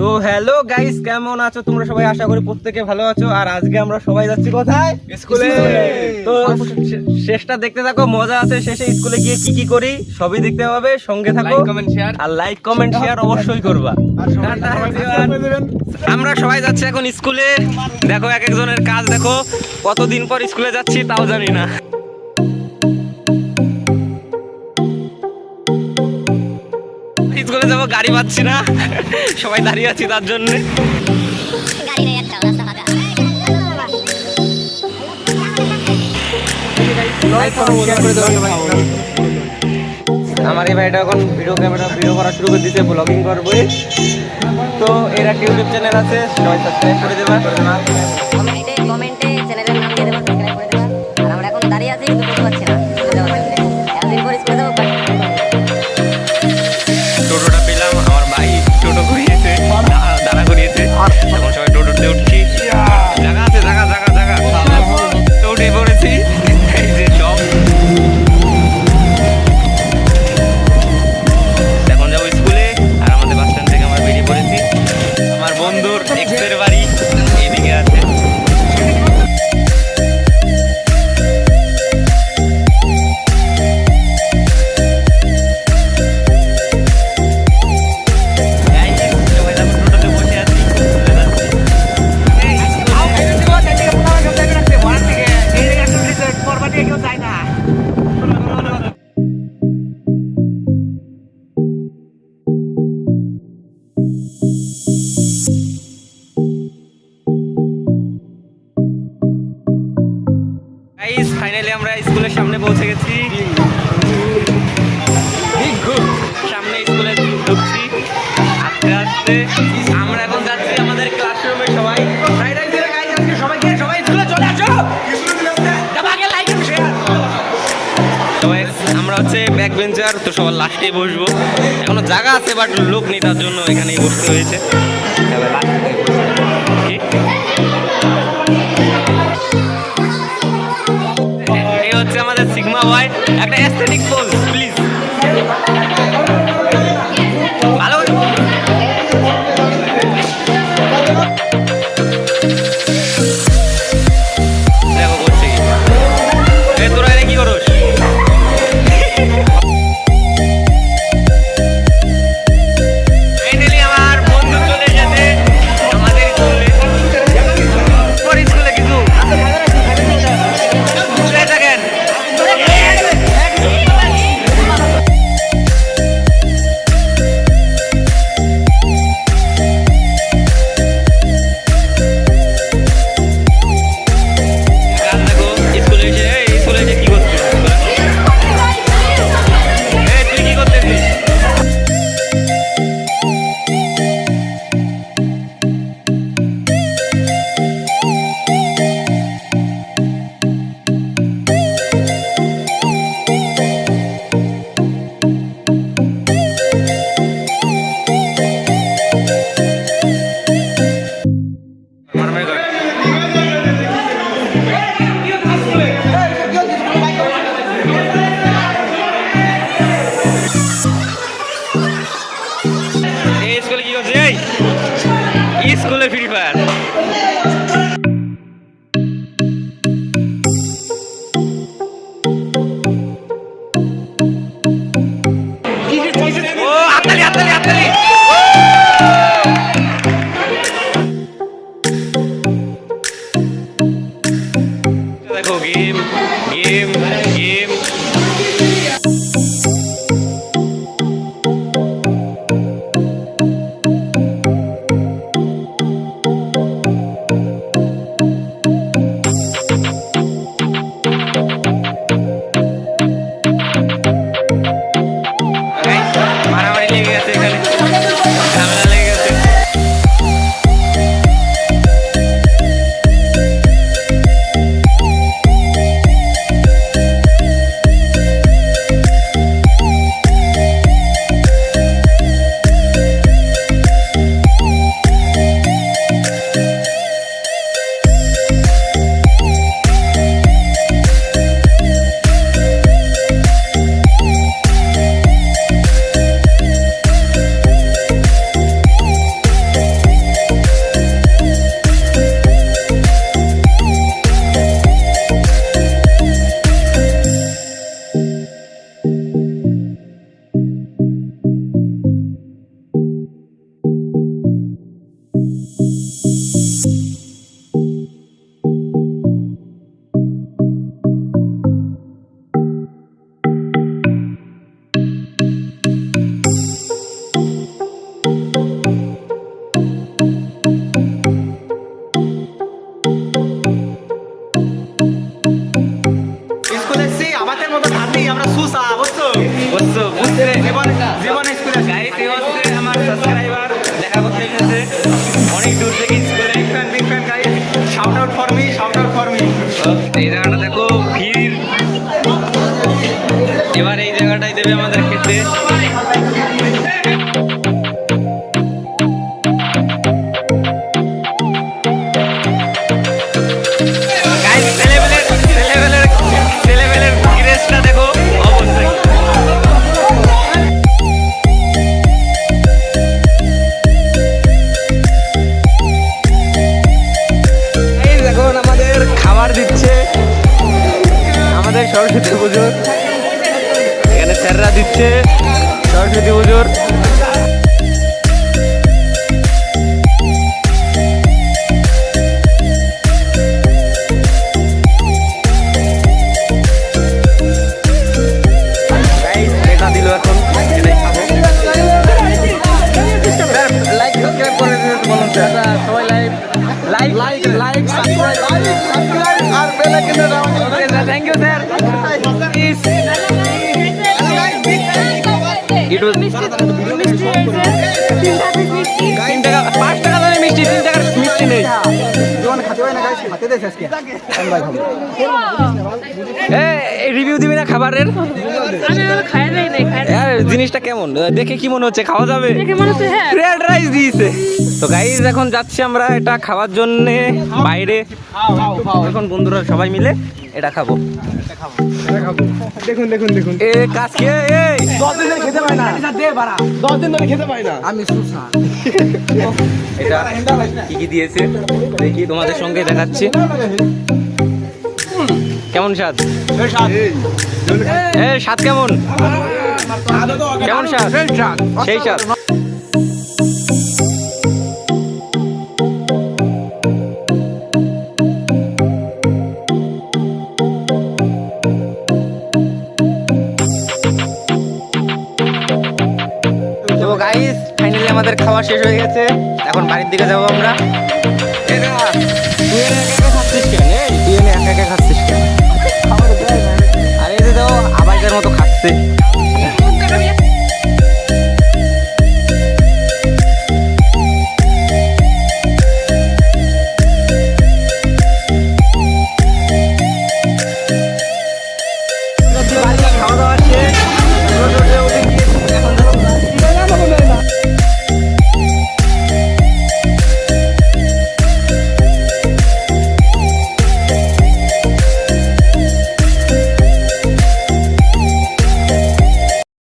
তো hello guys, কেমন আছো তোমরা সবাই? আশা করি প্রত্যেকে ভালো আছো। আর আজকে আমরা সবাই যাচ্ছি কোথায়? স্কুলে। তো শেষটা দেখতে থাকো, মজা আছে। শেষে স্কুলে গিয়ে কি কি করি সবই দেখতে হবে, সঙ্গে থাকো। আর লাইক কমেন্ট শেয়ার অবশ্যই করবা। আমরা সবাই যাচ্ছি এখন স্কুলে। দেখো এক একজনের কাজ দেখো, কতদিন পর স্কুলে যাচ্ছি তাও জানি না। স্কুলে যাবো, গাড়ি পাচ্ছি না, সবাই দাঁড়িয়ে আছি তার জন্য। আমার এই ভাইটা এখন ভিডিও করা শুরু করে দিতে, ব্লগিং করবে। তো এর একটা ইউটিউব চ্যানেল আছে, সবাই সাবস্ক্রাইব করে দেবা। কমেন্টে চ্যানেলের নাম দিয়ে দেবা, সাবস্ক্রাইব করে দেবা। আর আমরা এখন দাঁড়িয়ে আছি, কিন্তু বুঝতে পারছি না এতদিন পর স্কুলে যাবো। টোটোটা পেলাম, আমার ভাই টোটো করিয়েছে, দাঁড়া করিয়েছে। এখন সবাই টোটোতে উঠছি। জায়গা আছে, জায়গা তো উঠে পড়েছি। এই যে সব এখন যাবো স্কুলে। আর আমাদের বাস স্ট্যান্ড থেকে আমরা বেরিয়ে পড়েছি। আমার বন্ধুর এক্সের বাড়ি এদিকে আছে। ফাইনালি আমরা স্কুলের সামনে পৌঁছে গেছি। সামনে স্কুলে ঢুকছি আস্তে আস্তে। আমরা এখন যাচ্ছি আমাদের ক্লাসরুমে। সবাই আমরা হচ্ছে ব্যাক বেঞ্চার, তো সবার লাস্টেই বসবো। এখনো জায়গা আছে বাট লোক নেই, তার জন্য এখানেই বসতে হয়েছে। এই হচ্ছে আমাদের সিগমা বয়। একটা অ্যাস্থেটিক পোজ প্লিজ। ভালো দেখো করছে কি। তোরা এনে কি করোস? ফাইনালি আমার বন্ধু চলে যেতে আমাদের স্কুলে। স্কুলে কিছু থাকেন। স্কুলে কি করছে? এই স্কুলে ফ্রি ফায়ার। ও হাততালি হাততালি হাততালি। দেখো গেম গেম গেম। এই জায়গাটা দেখো ভিড়। এবার এই জায়গাটাই দেবে আমাদের খেতে। Guys, ছেলেবেলের গ্রেসটা দেখো অবশ্যই। এই দেখুন আমাদের খাবার দিচ্ছে আমাদের সরস্বতী পুজোর, এখানে স্যাররা দিচ্ছে সরস্বতী পুজোর। Guys, এটা দিল এখন, এটাই খাবো। লাইক সাবস্ক্রাইব করে দিতে বলুন স্যার। সবাই লাইক সাবস্ক্রাইব আর বেল আইকনটা দাবাতে। Okay sir, thank you sir. It was 3 টাকা 5 টাকা দামের মিষ্টি, 3 টাকার মিষ্টি নেই। এই রিভিউ দিবি না খাবারের? জিনিসটা কেমন দেখে কি মনে হচ্ছে, খাওয়া যাবে? ফ্রাইড রাইস দিয়েছে। তো গাইস এখন যাচ্ছি আমরা এটা খাওয়ার জন্য বাইরে। এখন বন্ধুরা সবাই মিলে এটা খাবো। দেখুন এ কাজ কে? 10 দিন ধরে খেতে পাই না। 10 দিন ধরে খেতে পাই না। আমি সুসা। এটা কি কি দিয়েছে দেখি, তোমাদের সঙ্গে দেখাচ্ছি। কেমন স্বাদ? স্বাদ কেমন? কেমন স্বাদ? সেই স্বাদ। তো গাইস ফাইনালি আমাদের খাওয়া শেষ হয়ে গেছে, এখন বাড়ির দিকে যাবো আমরা। তুই একা খাচ্ছিস কেন? তুই একা খাচ্ছিস কেন? আর এই যে দেখো আবাইদের মতো খাচ্ছে।